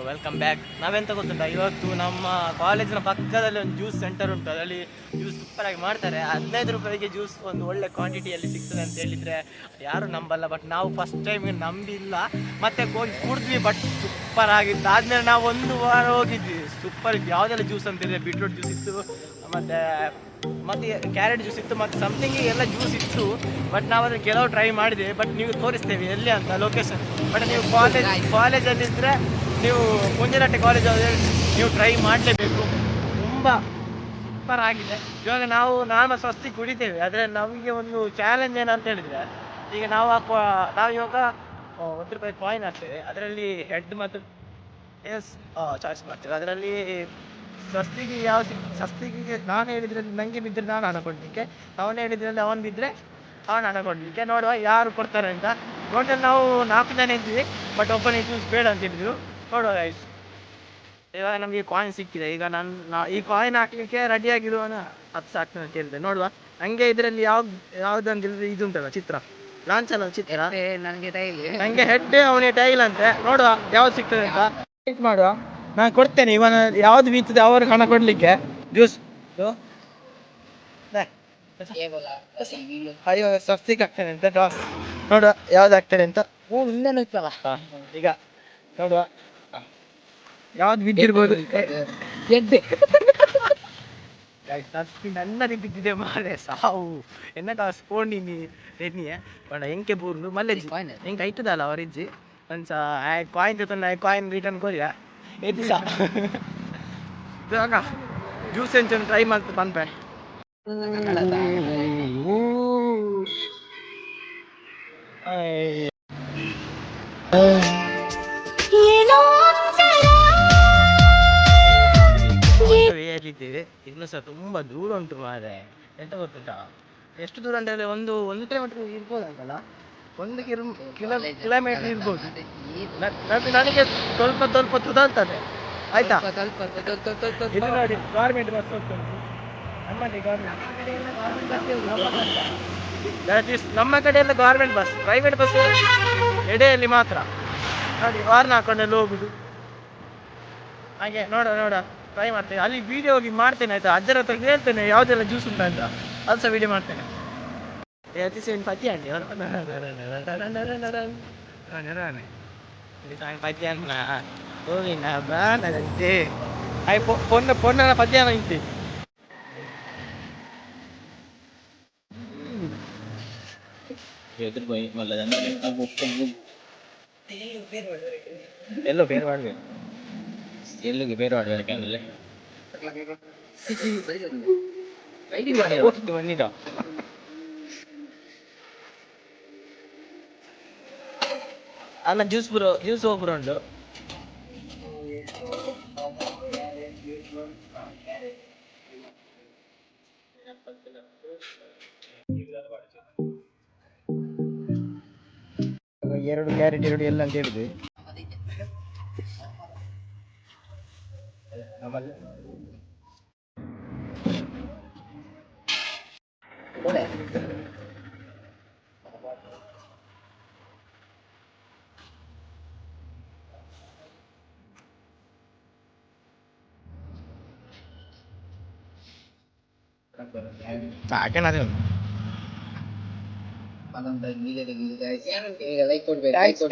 Welcome back. ನಾವೆಂತ ಗೊತ್ತುಂಟ, ಇವತ್ತು ನಮ್ಮ ಕಾಲೇಜಿನ ಪಕ್ಕದಲ್ಲಿ ಒಂದು ಜ್ಯೂಸ್ ಸೆಂಟರ್ ಉಂಟು. ಅದರಲ್ಲಿ ಜ್ಯೂಸ್ ಸೂಪರಾಗಿ ಮಾಡ್ತಾರೆ. 15 ರೂಪಾಯಿಗೆ ಜ್ಯೂಸ್ ಒಂದು ಒಳ್ಳೆ ಕ್ವಾಂಟಿಟಿಯಲ್ಲಿ ಸಿಗ್ತದೆ ಅಂತ ಹೇಳಿದರೆ ಯಾರು ನಂಬಲ್ಲ. ಬಟ್ ನಾವು ಫಸ್ಟ್ ಟೈಮ್ ನಂಬಿಲ್ಲ, ಮತ್ತೆ ಹೋಗಿ ಕುಡಿದ್ವಿ. ಬಟ್ ಸೂಪರ್ ಆಗಿತ್ತು. ಆದಮೇಲೆ ನಾವು 1 ವಾರ ಹೋಗಿದ್ವಿ. ಸೂಪರ್ ಇತ್ತು. ಯಾವುದೆಲ್ಲ ಜ್ಯೂಸ್ ಅಂತಿದೆ, ಬೀಟ್ರೂಟ್ ಜ್ಯೂಸ್ ಇತ್ತು, ಮತ್ತು ಕ್ಯಾರೆಟ್ ಜ್ಯೂಸ್ ಇತ್ತು, ಮತ್ತು ಸಮಥಿಂಗ್ ಎಲ್ಲ ಜ್ಯೂಸ್ ಇತ್ತು. ಬಟ್ ನಾವು ಅದನ್ನು ಕೆಲವು ಟ್ರೈ ಮಾಡಿದೆ. ಬಟ್ ನೀವು ತೋರಿಸ್ತೇವೆ ಎಲ್ಲಿ ಅಂತ ಲೊಕೇಶನ್. ಬಟ್ ನೀವು ಕಾಲೇಜಲ್ಲಿದ್ದರೆ, ನೀವು ಕುಂಜರಟ್ಟೆ ಕಾಲೇಜ್ ನೀವು ಟ್ರೈ ಮಾಡಲೇಬೇಕು. ತುಂಬ ಸೂಪರ್ ಆಗಿದೆ. ಇವಾಗ ನಾನು ಸ್ವಸ್ತಿ ಕುಡಿತೇವೆ. ಆದರೆ ನಮಗೆ ಒಂದು ಚಾಲೆಂಜ್ ಏನಂತ ಹೇಳಿದರೆ, ಈಗ ನಾವಿವಾಗ 1 ರೂಪಾಯಿ ಕಾಯಿನ್ ಹಾಕ್ತೇವೆ. ಅದರಲ್ಲಿ ಹೆಡ್ ಮತ್ತು ಚಾಯ್ಸ್ ಮಾಡ್ತೇವೆ. ಅದರಲ್ಲಿ ಸ್ವಸ್ತಿಗೆ ನಾನು ಹೇಳಿದ್ರಲ್ಲಿ ನನಗೆ ಬಿದ್ದರೆ ನಾನು ಹಣ ಕೊಡಲಿಕ್ಕೆ, ಅವನು ಹೇಳಿದ್ರಲ್ಲಿ ಅವನು ಬಿದ್ದರೆ ಅವನು ಹಣ ಕೊಡಲಿಕ್ಕೆ. ನೋಡುವ ಯಾರು ಕೊಡ್ತಾರೆ ಅಂತ. ಟೋಟಲ್ ನಾವು 4 ಜನ ಇದ್ವಿ. ಬಟ್ ಒಬ್ಬನಿಗೆ ಜ್ಯೂಸ್ ಬೇಡ ಅಂತ ಹೇಳಿದ್ರು. ನೋಡುವ ಗೈಸ್, ಇವಾಗ ನಮಗೆ ಕಾಯಿನ್ ಸಿಕ್ಕಿದೆ. ಈಗ ಈ ಕಾಯಿನ್ ಹಾಕಲಿಕ್ಕೆ ರೆಡಿಯಾಗಿರುವನ 10 ಸಾಕ್ತೇನೆ ಅಂತ ಹೇಳಿದೆ. ನೋಡುವ. ನನಗೆ ಇದರಲ್ಲಿ ಯಾವುದಂದ್ರೆ ಇದು ಉಂಟಲ್ಲ ಚಿತ್ರ, ಲಾಂಚಲ್ಲ ಚಿತ್ರ. ನನಗೆ ಹೆಡ್, ಅವನಿಗೆ ಟೈಲ್ ಅಂತೆ. ನೋಡುವ ಯಾವ್ದು ಸಿಗ್ತದೆ ಅಂತ ವೆಯ್ಟ್ ಮಾಡುವ. ನಾನು ಕೊಡ್ತೇನೆ. ಇವನ ಯಾವ್ದು ಬೀಳ್ತದೆ ಅವ್ರಿಗೆ ಹಣ ಕೊಡಲಿಕ್ಕೆ. ಜ್ಯೂಸ್ ಅಯ್ಯೋ, ಸ್ವಸ್ತಿಗೆ ಆಗ್ತೇನೆ ಅಂತ. ನೋಡುವ ಯಾವ್ದು ಆಗ್ತದೆ ಅಂತ. ಈಗ ನೋಡುವ ಯಾವ್ದು ಬಿದ್ದಿರ್ಬೋದು. ನನ್ನది ಬಿದ್ದಿದೆ ಮಾರೆ. ಸಾವು ಎನ್ನ ಸ್ಪೋಂಡಿನಿ ಎನ್ನಿಯೆ ಪಂಡ ಎಂಕೆ ಬೂರ್ನು ಮಲ್ಲೆಜ್ಜಿ ಎಂಕ್ ಐತದಲ್ಲ ಅವರಿಜ್ಜಿ ಒಂದ್ಸ ಕಾಯಿನ್ ಜೊತೆ ಕಾಯಿನ್ ರಿಟರ್ನ್ ಕೊರಿಯ ಎದ್ದಿಸ ಇವಾಗ ಜ್ಯೂಸ್ ಎಂಚ ಟ್ರೈ ಮಾಡ್ತು ಪನ್ಪೆ. ಏರಿದ್ದೇವೆ. ಇನ್ನು ಸಹ ತುಂಬ ದೂರ ಉಂಟು ಮಾರೆ. ಎಂತ ಗೊತ್ತುಂಟ, ಎಷ್ಟು ದೂರ ಅಂತ ಹೇಳಿದ್ರೆ ಒಂದು 1 ಕಿಲೋಮೀಟರ್ ಇರ್ಬೋದಂತಲ್ಲ. 1 ಕಿಲೋಮೀಟರ್ ಇರ್ಬೋದು. ನನಗೆ ಸ್ವಲ್ಪ ತುದಾಳ್ತದೆ. ಆಯ್ತಾ, ಇದು ನೋಡಿ ಗೌರ್ಮೆಂಟ್ ಬಸ್ ಹೋಗ್ತುಂಟು. ನಮ್ಮಲ್ಲಿ ನಮ್ಮ ಕಡೆ ಎಲ್ಲ ಗೌರ್ಮೆಂಟ್ ಬಸ್. ಪ್ರೈವೇಟ್ ಬಸ್ ಎಡೆಯಲ್ಲಿ ಮಾತ್ರ. ನೋಡಿ ವಾರ್ನ್ ಹಾಕೊಂಡೆಲ್ಲ ಹೋಗುದು. ಹಾಗೆ ನೋಡ ಟ್ರೈ ಮಾಡ್ತೇನೆ. ಅಲ್ಲಿ ವೀಡಿಯೋ ಹೋಗಿ ಮಾಡ್ತೇನೆ ಆಯ್ತಾ. ಅಜ್ಜರ ಹತ್ರ ಹೇಳ್ತೇನೆ ಯಾವುದೆಲ್ಲ ಜ್ಯೂಸ್ ಉಂಟು ಅಂತ. ಅದು ಸಹ ವೀಡಿಯೋ ಮಾಡ್ತೇನೆ. ಪದ್ಯ ಅಂಡಿ ಪದ್ಯ ಹೋಗಿನ ಬಾನಂತೆ ಪೊನ್ನನ ಪದ್ಯ ಇಂತಿ. ಎಲ್ಲೋ ಬೇರೆ ಮಾಡ್ಬೇಕು, ಎಲ್ಲಿಗೆ ಬೇರೆ ಮಾಡ್ಬೇಕಂದ್ರೆ ಬನ್ನಿರ ಅಲ್ಲ ಜ್ಯೂಸ್ ಒಬ್ಬರು ಉಂಟು. ಎರಡು ಕ್ಯಾರೆಟ್ ಎರಡು ಎಲ್ಲ ಅಂತ ಹೇಳಿದ್ವಿ. ಥ್ಯಾಂಕ್ಸ್.